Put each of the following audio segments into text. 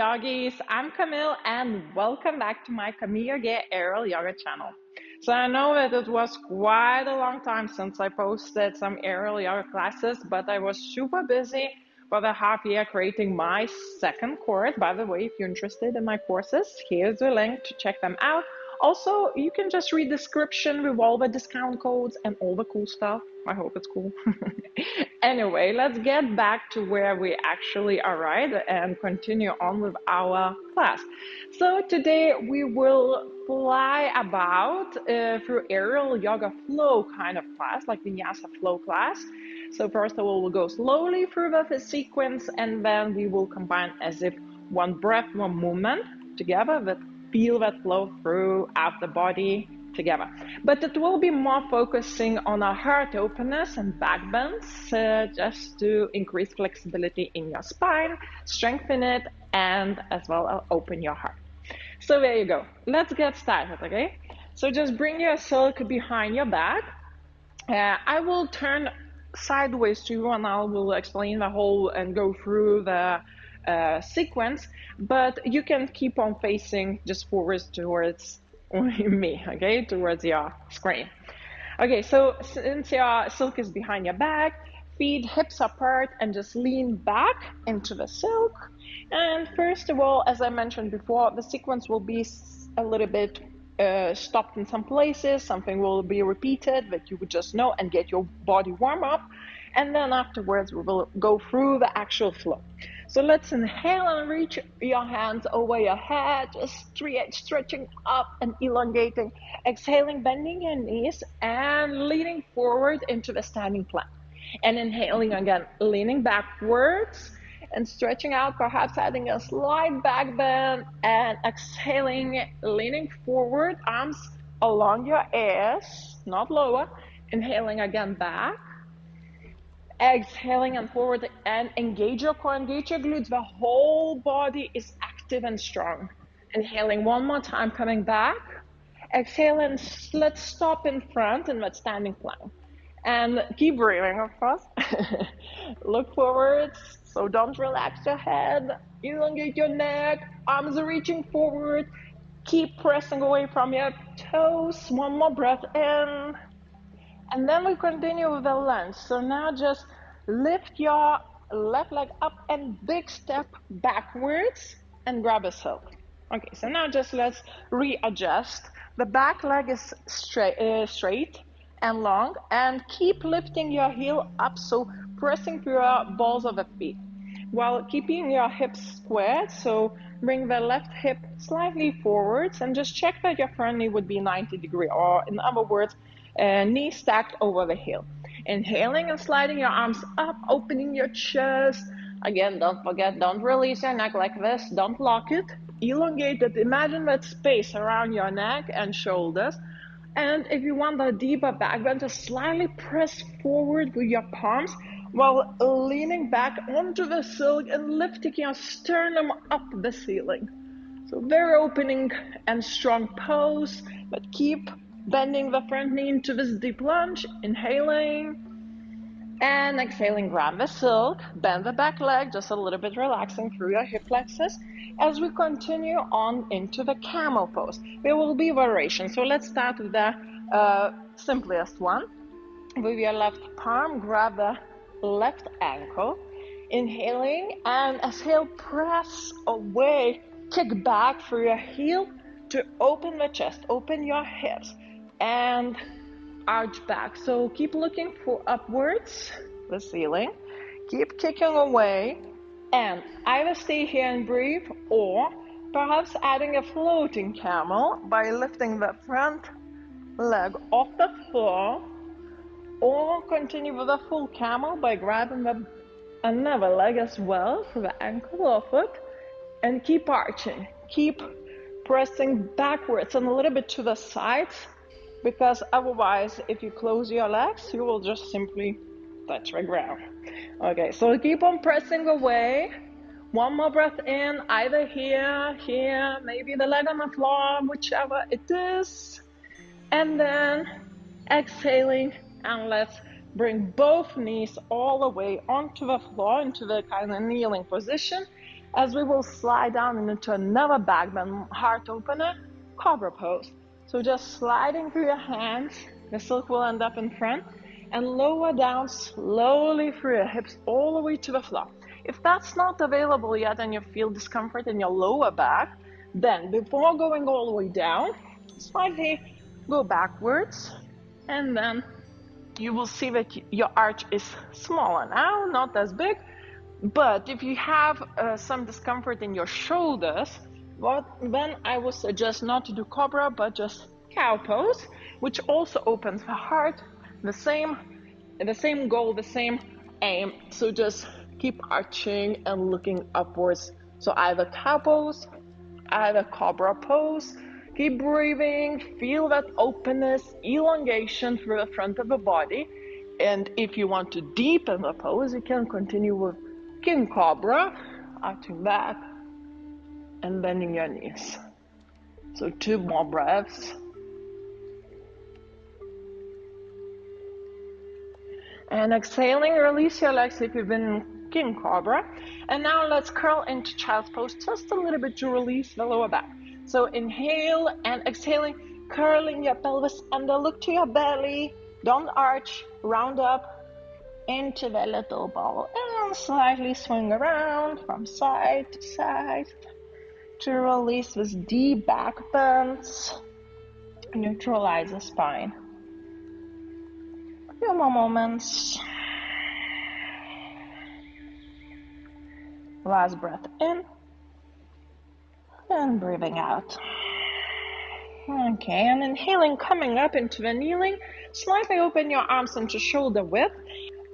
yogis, I'm Camille and welcome back to my CamiyogAIR aerial yoga channel. So I know that it was quite a long time since I posted some aerial yoga classes, but I was super busy for the half year creating my second course. By the way, if you're interested in my courses, here's the link to check them out. Also, you can just read the description with all the discount codes and all the cool stuff. I hope it's cool. Anyway, let's get back to where we actually are, right, and continue on with our class. So today we will fly about through aerial yoga flow kind of class, like vinyasa flow class. So first of all, we'll go slowly through the sequence, and then we will combine as if one breath, one movement together that feel that flow throughout the body together. But it will be more focusing on our heart openness and back bends, just to increase flexibility in your spine, strengthen it, and as well open your heart. So there you go. Let's get started, okay? So just bring your silk behind your back. I will turn sideways to you and I will explain the whole and go through the sequence, but you can keep on facing just forwards towards me, okay, towards your screen. Okay, so since your silk is behind your back, feet hips apart and just lean back into the silk. And first of all, as I mentioned before, the sequence will be a little bit stopped in some places. Something will be repeated that you would just know and get your body warm up. And then afterwards, we will go through the actual flow. So let's inhale and reach your hands over your head, just stretching up and elongating. Exhaling, bending your knees and leaning forward into the standing plank. And inhaling again, leaning backwards and stretching out, perhaps adding a slight back bend, and exhaling, leaning forward, arms along your ears, not lower. Inhaling again back. Exhaling and forward, and engage your core, engage your glutes. The whole body is active and strong. Inhaling one more time, coming back. Exhale and let's stop in front in that standing plank. And keep breathing, of course. Look forwards, so don't relax your head. Elongate your neck, arms are reaching forward. Keep pressing away from your toes. One more breath in. And then we continue with the lunge. So now just lift your left leg up and big step backwards and grab a silk. Okay, so now just let's readjust. The back leg is straight and long, and keep lifting your heel up, so pressing through your balls of the feet while keeping your hips squared. So bring the left hip slightly forwards and just check that your front knee would be 90 degrees, or in other words, knee stacked over the heel. Inhaling and sliding your arms up, opening your chest. Again, don't forget, don't release your neck like this. Don't lock it. Elongate it. Imagine that space around your neck and shoulders. And if you want a deeper back bend, just slightly press forward with your palms while leaning back onto the silk and lifting your sternum up the ceiling. So very opening and strong pose, but keep bending the front knee into this deep lunge. Inhaling and exhaling, grab the silk, bend the back leg, just a little bit relaxing through your hip flexors. As we continue on into the camel pose, there will be variations. So let's start with the simplest one. With your left palm, grab the left ankle. Inhaling and exhale, press away, kick back through your heel to open the chest, open your hips, and arch back. So keep looking for upwards, the ceiling. Keep kicking away, and either stay here and breathe, or perhaps adding a floating camel by lifting the front leg off the floor, or continue with a full camel by grabbing another leg as well through the ankle or foot, and keep arching. Keep pressing backwards and a little bit to the sides, because otherwise, if you close your legs, you will just simply touch the ground. Okay, so keep on pressing away. One more breath in, either here, maybe the leg on the floor, whichever it is. And then exhaling, and let's bring both knees all the way onto the floor, into the kind of kneeling position. as we will slide down into another back bend, heart opener, Cobra pose. So just sliding through your hands, the silk will end up in front, and lower down slowly through your hips all the way to the floor. If that's not available yet and you feel discomfort in your lower back, then before going all the way down, slightly go backwards, and then you will see that your arch is smaller now, not as big. But if you have some discomfort in your shoulders, then I would suggest not to do Cobra, but just cow pose, which also opens the heart. The same goal, the same aim. So just keep arching and looking upwards. So either cow pose, either Cobra pose. Keep breathing, feel that openness, elongation through the front of the body. And if you want to deepen the pose, you can continue with King Cobra, arching back and bending your knees. So 2 more breaths. And exhaling, release your legs if you've been in King Cobra. And now let's curl into Child's Pose just a little bit to release the lower back. So inhale and exhaling, curling your pelvis under, look to your belly, don't arch, round up into the little ball and slightly swing around from side to side to release this deep back bends, neutralize the spine. A few more moments. Last breath in and breathing out. Okay, and inhaling, coming up into the kneeling, slightly open your arms into shoulder width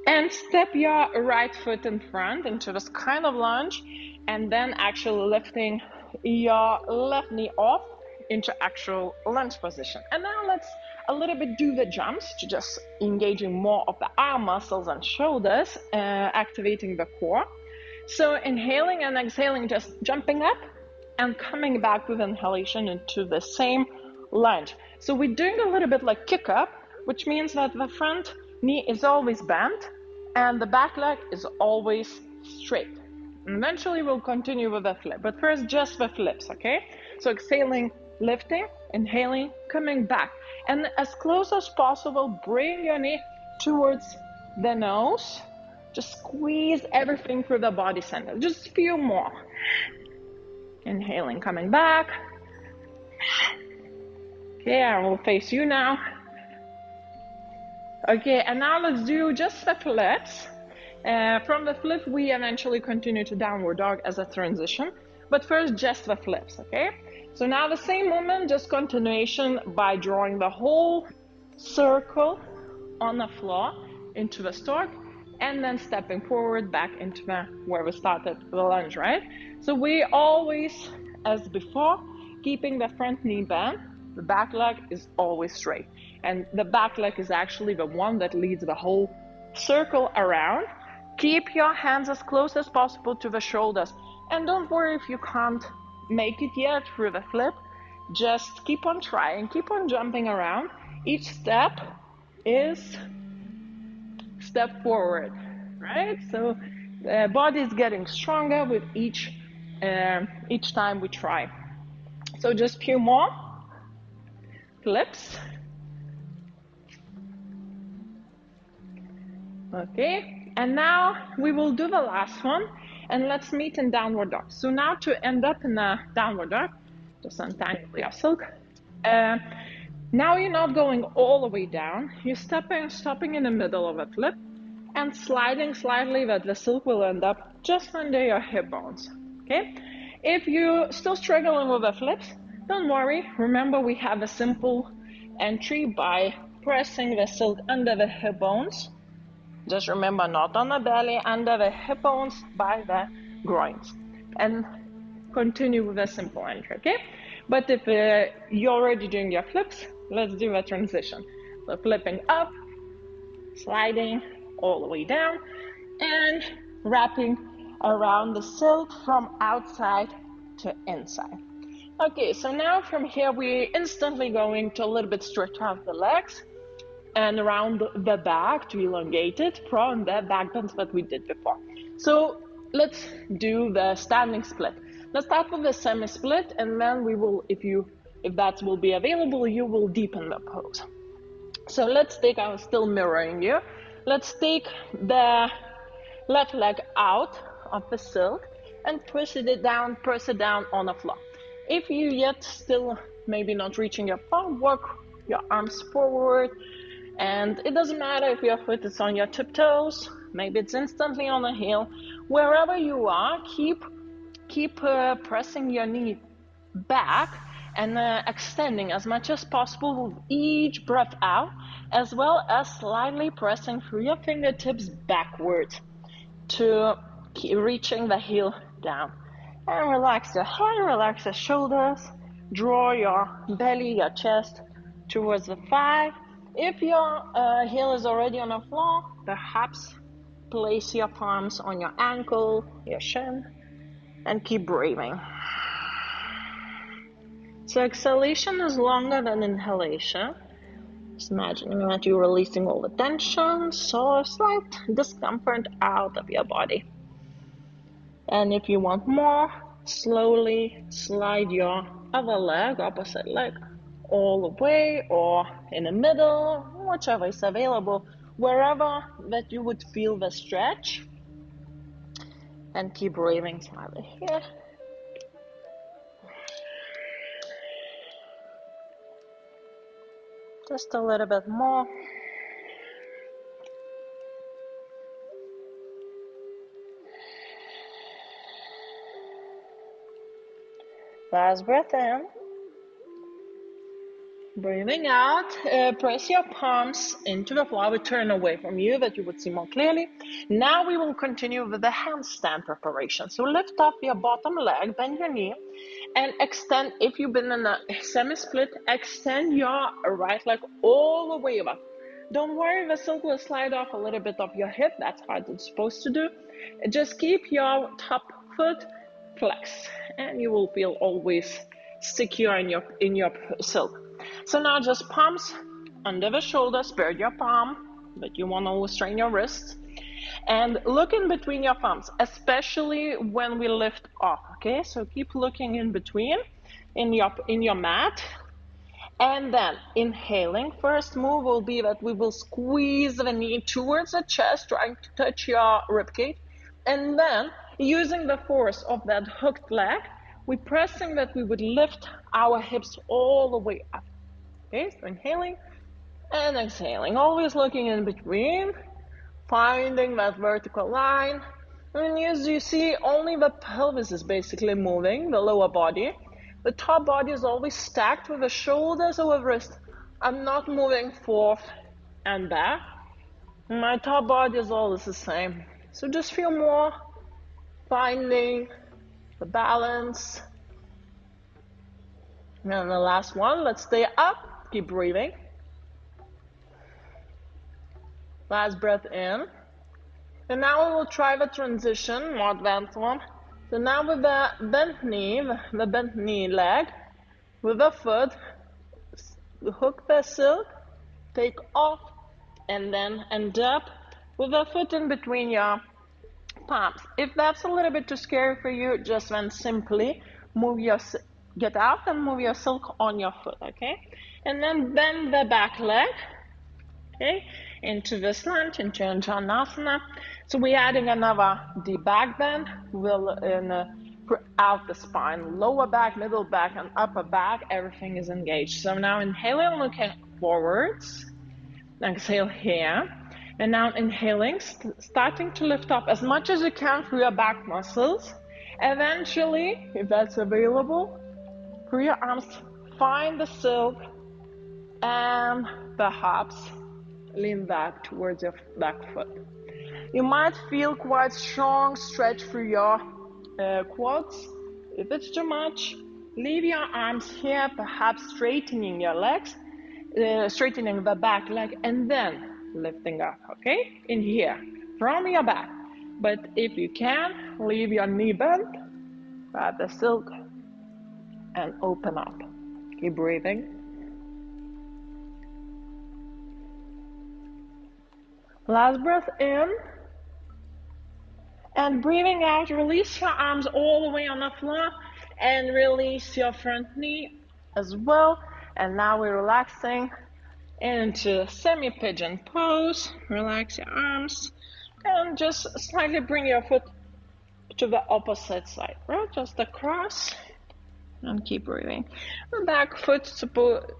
and step your right foot in front into this kind of lunge, and then actually lifting your left knee off into actual lunge position. And now let's a little bit do the jumps to just engaging more of the arm muscles and shoulders, activating the core. So inhaling and exhaling, just jumping up and coming back with inhalation into the same lunge. So we're doing a little bit like kick up, which means that the front knee is always bent and the back leg is always straight. And eventually we'll continue with the flip, but first just the flips, okay? So exhaling, lifting, inhaling, coming back. And as close as possible, bring your knee towards the nose. Just squeeze everything through the body center. Just a few more. Inhaling, coming back. Okay, I will face you now. Okay, and now let's do just the flips. From the flip, we eventually continue to downward dog as a transition. But first, just the flips, okay? So now the same movement, just continuation by drawing the whole circle on the floor into the stork, and then stepping forward back into where we started the lunge, right? So we always, as before, keeping the front knee bent, the back leg is always straight. And the back leg is actually the one that leads the whole circle around. Keep your hands as close as possible to the shoulders. And don't worry if you can't make it yet through the flip. Just keep on trying, keep on jumping around. Each step is step forward, right? So the body is getting stronger with each time we try. So just a few more flips. Okay, and now we will do the last one, and let's meet in downward dog. So now to end up in a downward dog, just untangle your silk. Now you're not going all the way down. You're stopping in the middle of a flip and sliding slightly, that the silk will end up just under your hip bones, okay? If you're still struggling with the flips, don't worry. Remember, we have a simple entry by pressing the silk under the hip bones. Just remember, not on the belly, under the hip bones by the groins. And continue with a simple entry, okay? But if you're already doing your flips, let's do a transition. So flipping up, sliding all the way down, and wrapping around the silk from outside to inside. Okay, so now from here, we're instantly going to a little bit stretch out the legs and around the back to elongate it from the back bends that we did before. So let's do the standing split. Let's start with the semi-split, and then we will, if that will be available, you will deepen the pose. So let's take, I'm still mirroring you. Let's take the left leg out of the silk and press it down on the floor. If you yet still maybe not reaching your palm, work your arms forward, and it doesn't matter if your foot is on your tiptoes, maybe it's instantly on the heel. Wherever you are, keep pressing your knee back and extending as much as possible with each breath out, as well as slightly pressing through your fingertips backwards to keep reaching the heel down. And relax your head, relax your shoulders, draw your belly, your chest towards the thigh. If your heel is already on the floor, perhaps place your palms on your ankle, your shin, and keep breathing. So exhalation is longer than inhalation. Just imagining that you're releasing all the tension, so slight discomfort out of your body. And if you want more, slowly slide your other leg, opposite leg, all the way or in the middle, whichever is available, wherever that you would feel the stretch. And keep breathing slightly here. Just a little bit more. Last breath in. Breathing out, press your palms into the floor. I will turn away from you that you would see more clearly. Now we will continue with the handstand preparation. So lift up your bottom leg, bend your knee, and extend. If you've been in a semi-split, extend your right leg all the way up. Don't worry, the silk will slide off a little bit of your hip. That's how it's supposed to do. Just keep your top foot flexed, and you will feel always secure in your silk. So now just palms under the shoulders, spread your palm, but you want to strain your wrists. And look in between your palms, especially when we lift off, okay? So keep looking in between, in your mat. And then inhaling, first move will be that we will squeeze the knee towards the chest, trying to touch your ribcage. And then using the force of that hooked leg, we're pressing that we would lift our hips all the way up. Okay, so inhaling and exhaling, always looking in between, finding that vertical line. And as you see, only the pelvis is basically moving, the lower body. The top body is always stacked with the shoulders over the wrist. I'm not moving forth and back. My top body is always the same. So just feel more, finding the balance. And then the last one, let's stay up, keep breathing. Last breath in. And now we will try the transition, more advanced one. So now with the bent knee leg, with the foot, hook the silk, take off, and then end up with the foot in between your palms. If that's a little bit too scary for you, just then simply get out and move your silk on your foot, okay? And then bend the back leg, okay, into this lunge, into Janasana. So we're adding another deep back bend. We'll out the spine, lower back, middle back, and upper back. Everything is engaged. So now inhaling, looking forwards. Exhale here. And now inhaling, starting to lift up as much as you can through your back muscles. Eventually, if that's available, through your arms, find the silk and perhaps lean back towards your back foot. You might feel quite strong stretch through your quads. If it's too much, leave your arms here, perhaps straightening your legs, straightening the back leg, and then lifting up, okay? In here, from your back. But if you can, leave your knee bent, grab the silk, and open up. Keep breathing. Last breath in. And breathing out, release your arms all the way on the floor and release your front knee as well. And now we're relaxing into semi-pigeon pose. Relax your arms and just slightly bring your foot to the opposite side, right? Just across and keep breathing. The back foot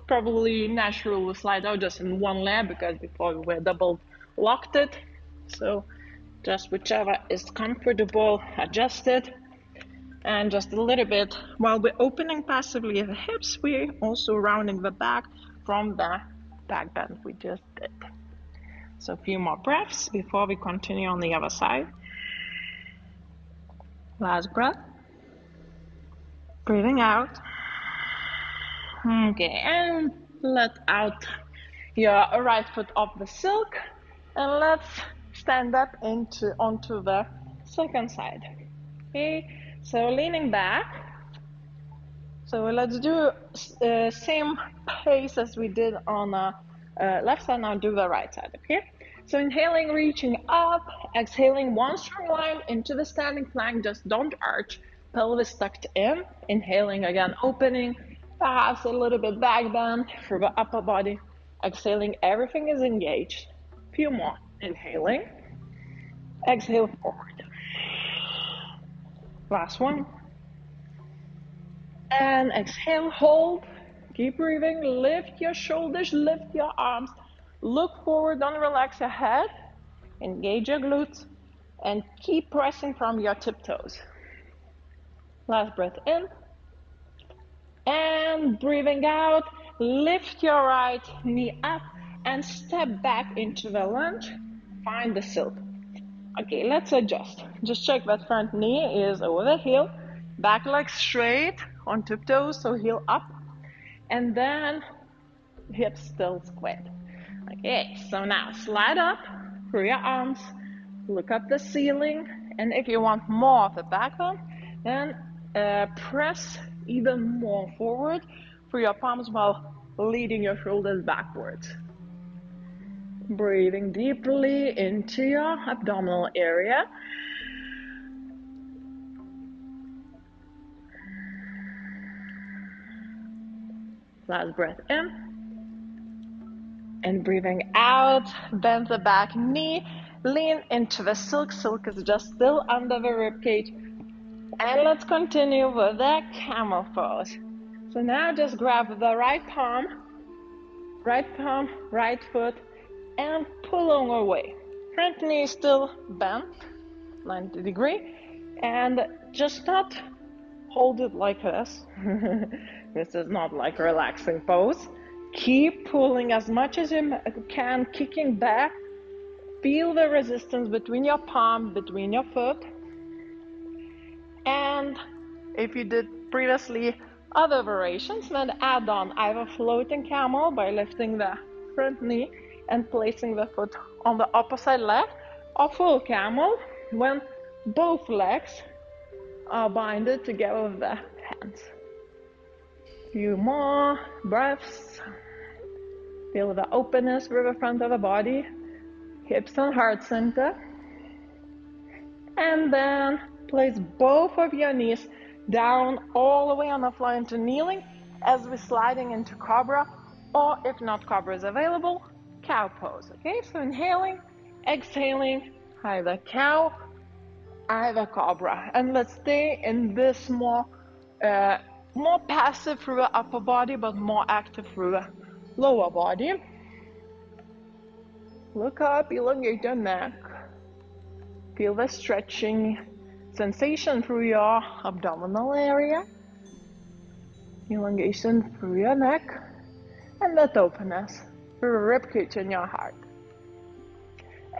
probably naturally will slide out just in one leg because before we were double locked it. So just whichever is comfortable, adjust it. And just a little bit, while we're opening passively the hips, we're also rounding the back from the back bend we just did. So a few more breaths before we continue on the other side. Last breath. Breathing out. Okay, and let out your right foot off the silk. And let's stand up onto the second side. Okay, so leaning back. So let's do same pace as we did on the left side. Now do the right side, okay? So inhaling, reaching up, exhaling one strong line into the standing plank. Just don't arch, pelvis tucked in. Inhaling again, opening, perhaps a little bit back bend for the upper body. Exhaling, everything is engaged. Few more. Inhaling, exhale forward. Last one. And exhale, hold, keep breathing, lift your shoulders, lift your arms, look forward, don't relax your head, engage your glutes, and keep pressing from your tiptoes. Last breath in, and breathing out, lift your right knee up, and step back into the lunge, find the silk. Okay, let's adjust. Just check that front knee is over the heel, back leg straight, on tiptoes, so heel up, and then hips still squared. Okay, so now slide up through your arms, look up the ceiling, and if you want more of the back bend, then press even more forward through your palms while leading your shoulders backwards. Breathing deeply into your abdominal area. Last breath in. And breathing out, bend the back knee, lean into the silk. Silk is just still under the ribcage. And let's continue with the camel pose. So now just grab the right palm, right foot, and pull on away. Front knee still bent, 90 degrees, and just not hold it like this. This is not like a relaxing pose. Keep pulling as much as you can, kicking back. Feel the resistance between your palm, between your foot. And if you did previously other variations, then add on either floating camel by lifting the front knee and placing the foot on the opposite leg, or full camel when both legs are binded together with the hands. Few more breaths. Feel the openness through the front of the body, hips and heart center. And then place both of your knees down all the way on the floor into kneeling as we're sliding into Cobra, or if not Cobra is available, cow pose. Okay, so inhaling, exhaling, either cow, either Cobra. And let's stay in this more passive through the upper body, but more active through the lower body. Look up, elongate your neck. Feel the stretching sensation through your abdominal area. Elongation through your neck. And that openness through the ribcage in your heart.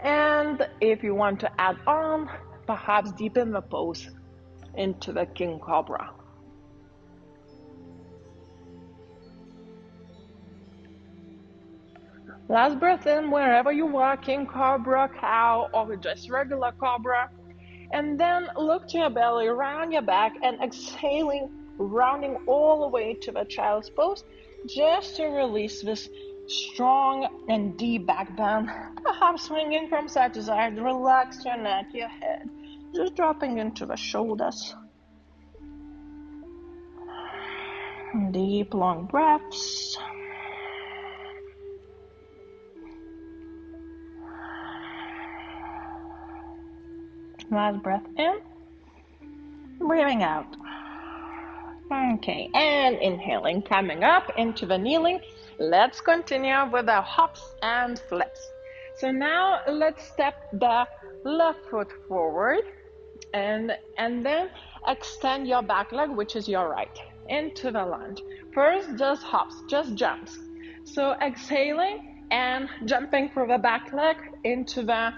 And if you want to add on, perhaps deepen the pose into the King Cobra. Last breath in wherever you are, King Cobra, cow, or just regular Cobra. And then look to your belly, round your back, and exhaling, rounding all the way to the child's pose, just to release this strong and deep back bend. Perhaps swinging from side to side. Relax your neck, your head. Just dropping into the shoulders. Deep, long breaths. Last breath in. Breathing out. Okay, and inhaling, coming up into the kneeling. Let's continue with our hops and flips. So now let's step the left foot forward and then extend your back leg, which is your right, into the lunge. First, just hops, just jumps. So exhaling and jumping through the back leg into the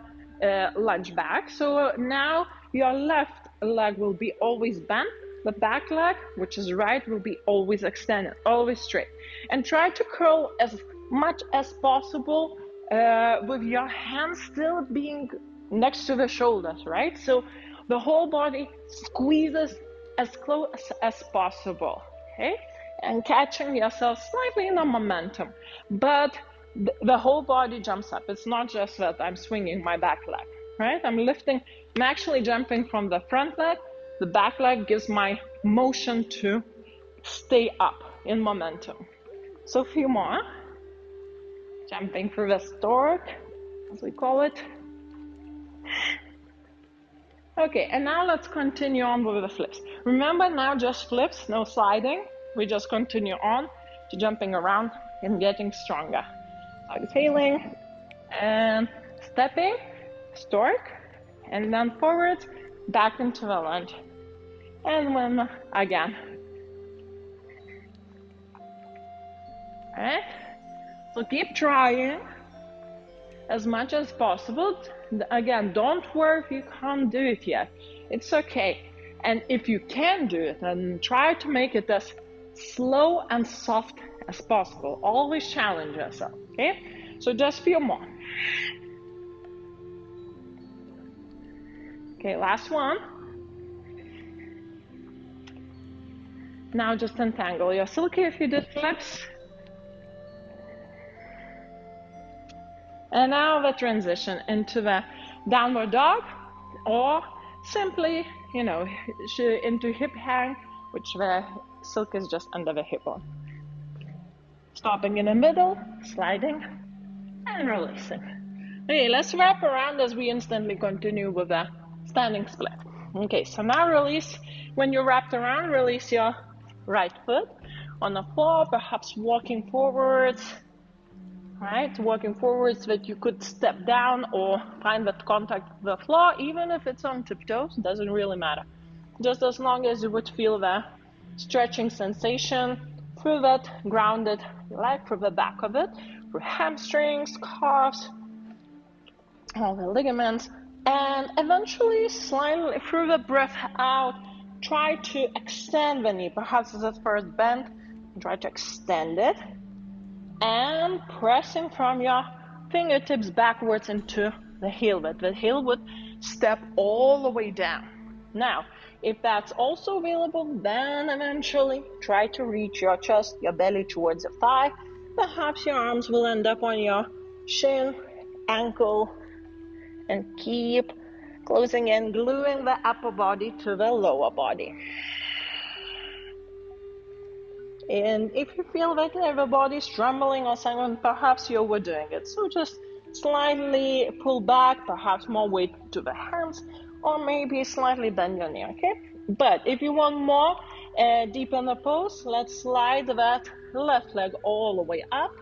lunge back. So now your left leg will be always bent. The back leg, which is right, will be always extended, always straight. And try to curl as much as possible with your hands still being next to the shoulders, right? So the whole body squeezes as close as possible, okay? And catching yourself slightly in a momentum. But the whole body jumps up. It's not just that I'm swinging my back leg, right? I'm actually jumping from the front leg. The back leg gives my motion to stay up in momentum. So a few more. Jumping through the stork, as we call it. Okay, and now let's continue on with the flips. Remember now just flips, no sliding. We just continue on to jumping around and getting stronger. Exhaling and stepping, stork, and then forwards, back into the lunge. And then again. Alright? So keep trying as much as possible. Again, don't worry if you can't do it yet. It's okay. And if you can do it, then try to make it as slow and soft as possible. Always challenge yourself, okay? So just a few more. Okay, last one. Now just untangle your silky if you did flips. And now the transition into the downward dog, or simply, into hip hang, which the silk is just under the hip bone. Stopping in the middle, sliding, and releasing. Okay, let's wrap around as we instantly continue with the standing split. Okay, so now release. When you're wrapped around, release your right foot on the floor, perhaps walking forwards. Right, walking forwards so that you could step down or find that contact with the floor, even if it's on tiptoes, doesn't really matter. Just as long as you would feel the stretching sensation through that grounded leg, through the back of it, through hamstrings, calves, all the ligaments, and eventually slightly through the breath out, try to extend the knee, perhaps as a first bend, try to extend it. And pressing from your fingertips backwards into the heel, that the heel would step all the way down. Now, if that's also available, then eventually try to reach your chest, your belly towards the thigh. Perhaps your arms will end up on your shin, ankle, and keep closing and gluing the upper body to the lower body. And if you feel that the body is trembling or something, perhaps you're overdoing it. So just slightly pull back, perhaps more weight to the hands, or maybe slightly bend your knee, okay? But if you want more deep in the pose, let's slide that left leg all the way up.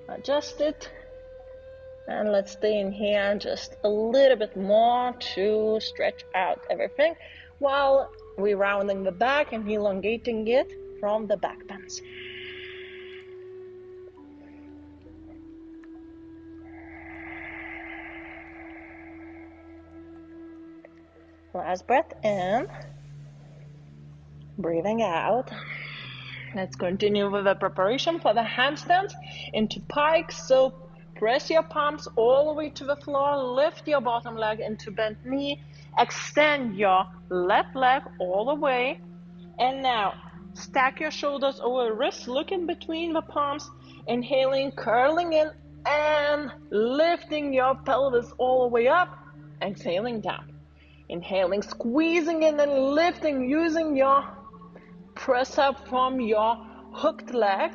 Adjust it. And let's stay in here just a little bit more to stretch out everything while we're rounding the back and elongating it from the back bends. Last breath in, breathing out. Let's continue with the preparation for the handstands into pikes. So press your palms all the way to the floor, lift your bottom leg into bent knee, extend your left leg all the way, and now stack your shoulders over your wrists, look in between the palms, inhaling, curling in, and lifting your pelvis all the way up, exhaling down. Inhaling, squeezing in and lifting, using your press up from your hooked leg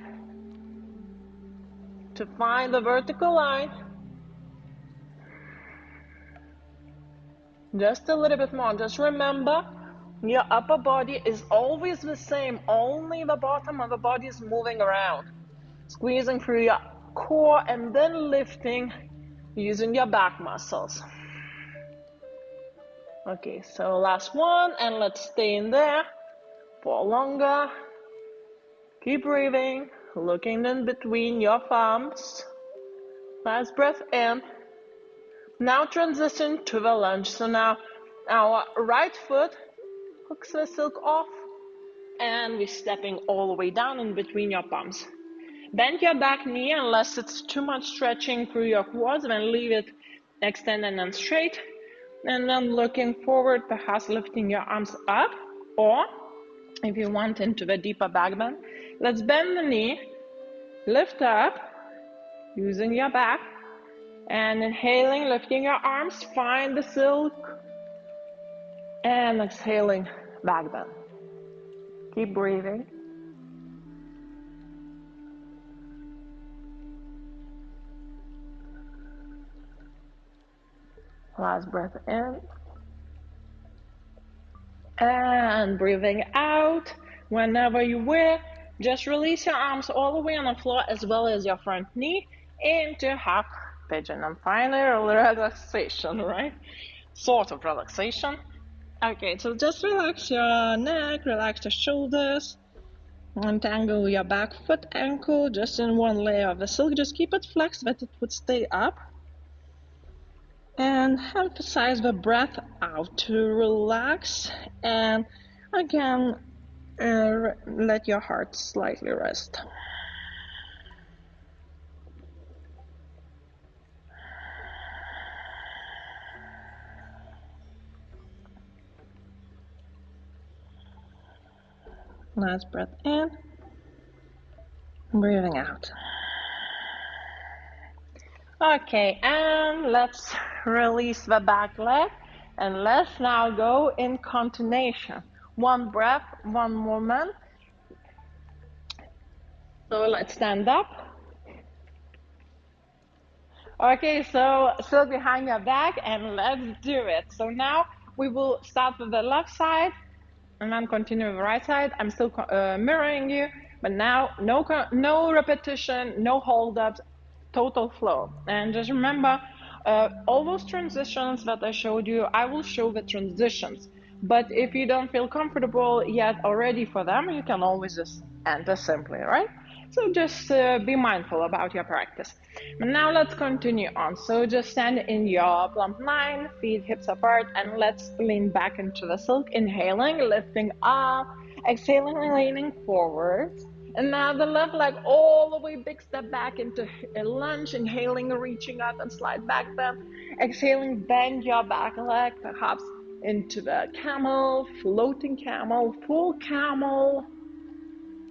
to find the vertical line. Just a little bit more. Just remember, your upper body is always the same, only the bottom of the body is moving around. Squeezing through your core and then lifting using your back muscles. Okay, so last one, and let's stay in there for longer. Keep breathing, looking in between your thumbs. Last breath in. Now transition to the lunge. So now our right foot hooks the silk off, and we're stepping all the way down in between your palms. Bend your back knee unless it's too much stretching through your quads, then leave it extended and straight. And then looking forward, perhaps lifting your arms up, or if you want into the deeper back bend, let's bend the knee, lift up, using your back, and inhaling, lifting your arms, find the silk, and exhaling, back bend. Keep breathing. Last breath in. And breathing out. Whenever you will, just release your arms all the way on the floor as well as your front knee into half pigeon. And finally, relaxation, right? Sort of relaxation. Okay, so just relax your neck, relax your shoulders, untangle your back foot ankle just in one layer of the silk. Just keep it flexed that it would stay up. And emphasize the breath out to relax, and again, let your heart slightly rest. Last breath in, breathing out. Okay, and let's release the back leg, and let's now go in continuation. One breath, one movement. So let's stand up. Okay, so still behind your back, and let's do it. So now we will start with the left side and then continue with the right side. I'm still mirroring you, but now no repetition, no hold-ups, total flow. And just remember, all those transitions that I showed you, I will show the transitions. But if you don't feel comfortable yet or ready for them, you can always just enter simply, right? So just be mindful about your practice. Now let's continue on. So just stand in your plump line, feet hips apart, and let's lean back into the silk. Inhaling, lifting up, exhaling, leaning forwards. And now the left leg all the way, big step back into a lunge. Inhaling, reaching up and slide back bend. Exhaling, bend your back leg, perhaps into the camel, floating camel, full camel,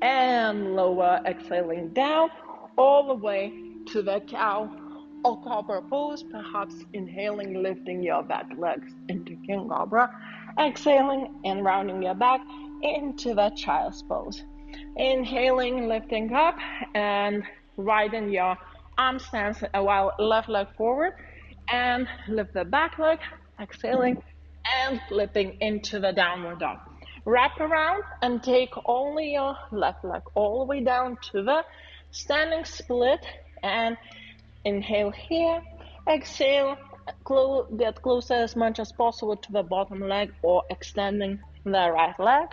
and lower, exhaling down all the way to the cow or cobra pose, perhaps inhaling, lifting your back legs into king cobra, exhaling and rounding your back into the child's pose. Inhaling, lifting up and widen your arm stance while left leg forward, and lift the back leg, exhaling and flipping into the downward dog. Wrap around and take only your left leg all the way down to the standing split, and inhale here, exhale, get closer as much as possible to the bottom leg or extending the right leg,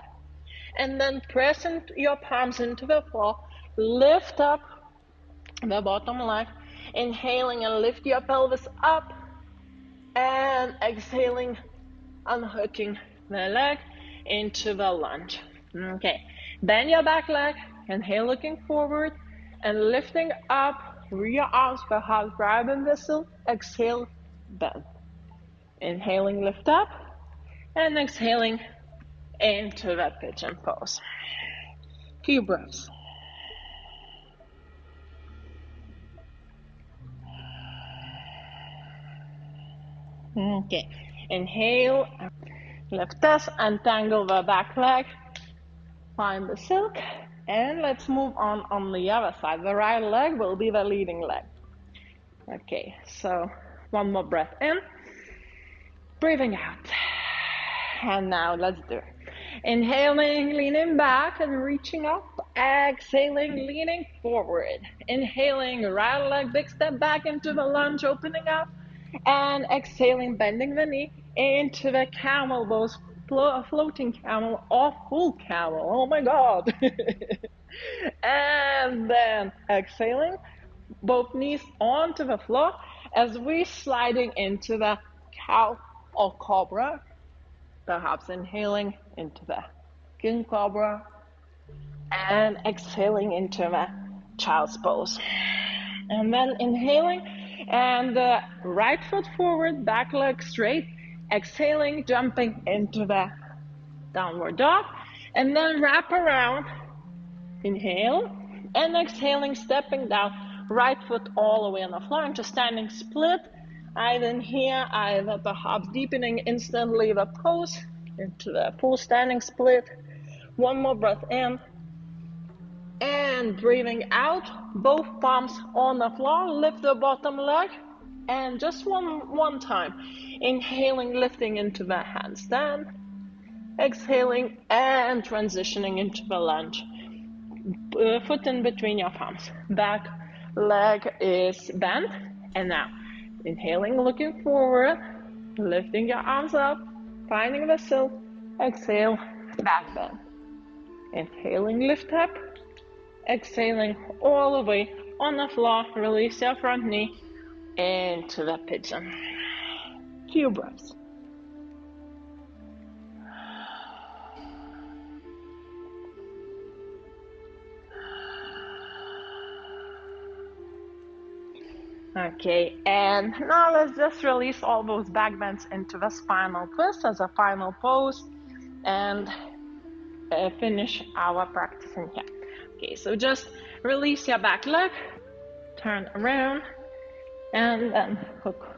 and then press your palms into the floor, lift up the bottom leg, inhaling and lift your pelvis up, and exhaling, unhooking the leg into the lunge. Okay, bend your back leg, inhale looking forward and lifting up through your arms, perhaps grabbing the silk, exhale, bend. Inhaling, lift up, and exhaling into the pigeon pose. Few breaths. Okay, inhale, Lift this, untangle the back leg, find the silk, and let's move on the other side. The right leg will be the leading leg. Okay, so one more breath in, breathing out. And now let's do it. Inhaling, leaning back and reaching up. Exhaling, leaning forward. Inhaling, right leg, big step back into the lunge, opening up. And exhaling, bending the knee into the camel pose, floating camel or full camel. Oh my God. And then exhaling, both knees onto the floor as we're sliding into the cow or cobra. Perhaps inhaling into the king cobra and exhaling into the child's pose. And then inhaling and right foot forward, back leg straight. Exhaling, jumping into the downward dog. And then wrap around. Inhale and exhaling, stepping down. Right foot all the way on the floor into standing split. Either here, either perhaps deepening instantly the pose into the full standing split. One more breath in. And breathing out, both palms on the floor, lift the bottom leg, and just one time. Inhaling, lifting into the handstand. Exhaling and transitioning into the lunge. Foot in between your palms. Back leg is bent. And now, inhaling, looking forward, lifting your arms up, finding the silk. Exhale, back bend. Inhaling, lift up. Exhaling all the way on the floor, release your front knee into the pigeon. Few breaths. Okay, and now let's just release all those back bends into the spinal twist as a final pose and finish our practice in here. Okay, so just release your back leg, turn around, and then hook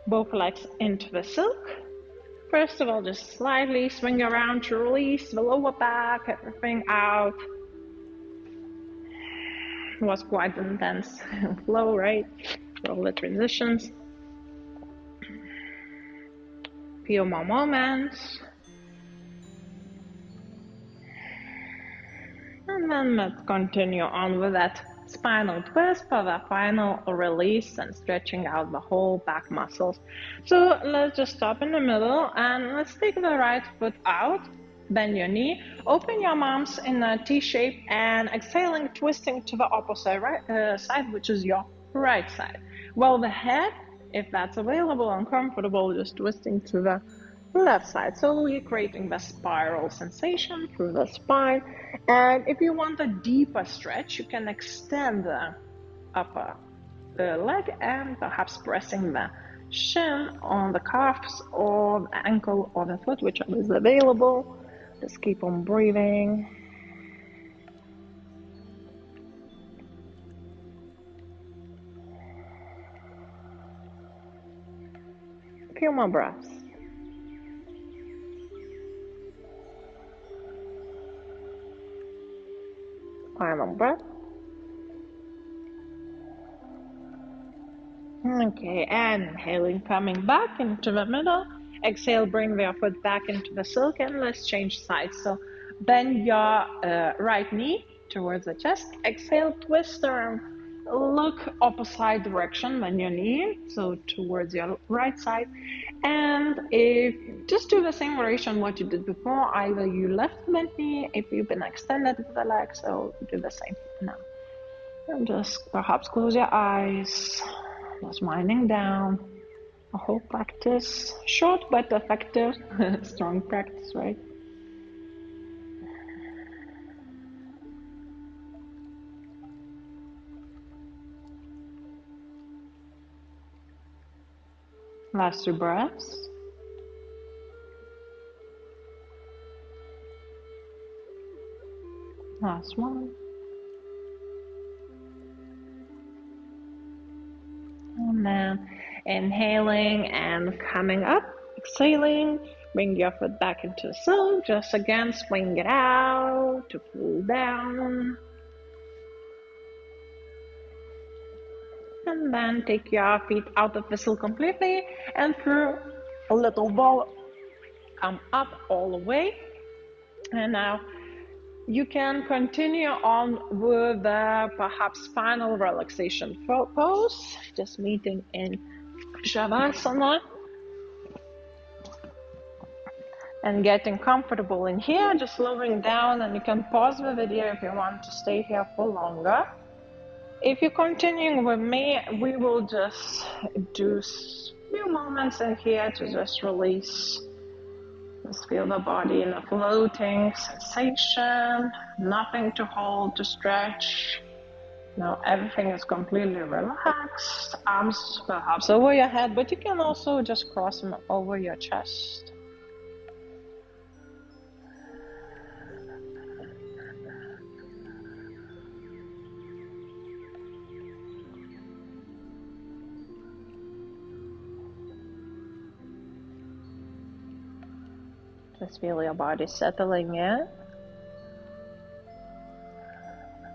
both legs into the silk. First of all, just slightly swing around to release the lower back, everything out. It was quite intense flow, right? For all the transitions. Few more moments. And then let's continue on with that spinal twist for the final release and stretching out the whole back muscles. So let's just stop in the middle and let's take the right foot out, bend your knee, open your arms in a T shape and exhaling, twisting to the opposite side, which is your right side. While the head, if that's available and comfortable, just twisting to the left side. So we're creating the spiral sensation through the spine. And if you want a deeper stretch, you can extend the upper leg and perhaps pressing the shin on the calves or the ankle or the foot, whichever is available. Just keep on breathing. A few more breaths. Final breath. Okay, and inhaling, coming back into the middle. Exhale, bring your foot back into the silk and let's change sides. So bend your right knee towards the chest. Exhale, twist arm. Look opposite direction when your knee, so towards your right side. And if just do the same variation what you did before, either you left the knee if you've been extended with the leg, so do the same now. And just perhaps close your eyes. Just winding down. A whole practice, short but effective, strong practice, right? Last 2 breaths. Last one. And then inhaling and coming up, exhaling, Bring your foot back into the sill. Just again, swing it out to pull down. And then take your feet out of the sill completely and through a little ball. Come up all the way. And now you can continue on with the perhaps final relaxation pose, just meeting in Shavasana and getting comfortable in here, just slowing down, and you can pause the video if you want to stay here for longer. If you're continuing with me, we will just do a few moments in here to just release. Just feel the body in a floating sensation, nothing to hold, to stretch. Now everything is completely relaxed. Arms perhaps over your head, but you can also just cross them over your chest. Just feel your body settling in.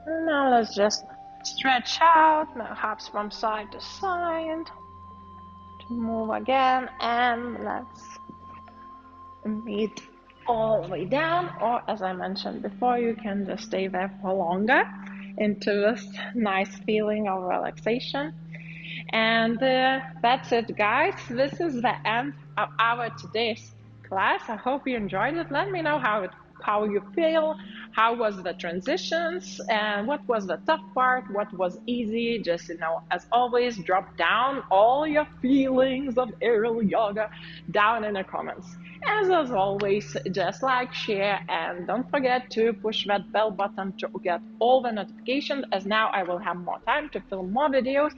And now let's just stretch out, perhaps from side to side. To move again, and let's meet all the way down, or as I mentioned before, you can just stay there for longer into this nice feeling of relaxation. And that's it, guys. This is the end of our today's class. I hope you enjoyed it. Let me know how you feel, how was the transitions, and what was the tough part, what was easy. Just, as always, drop down all your feelings of aerial yoga down in the comments. As always, just like, share, and don't forget to push that bell button to get all the notifications, as now I will have more time to film more videos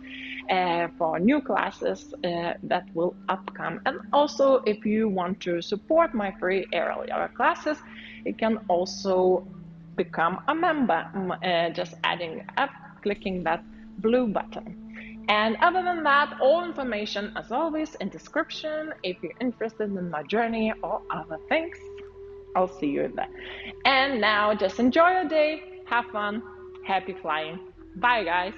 for new classes that will upcome. And also, if you want to support my free aerial yoga classes, you can also become a member, just adding up, clicking that blue button. And other than that, all information, as always, in description if you're interested in my journey or other things. I'll see you there. And now just enjoy your day, have fun, happy flying. Bye, guys.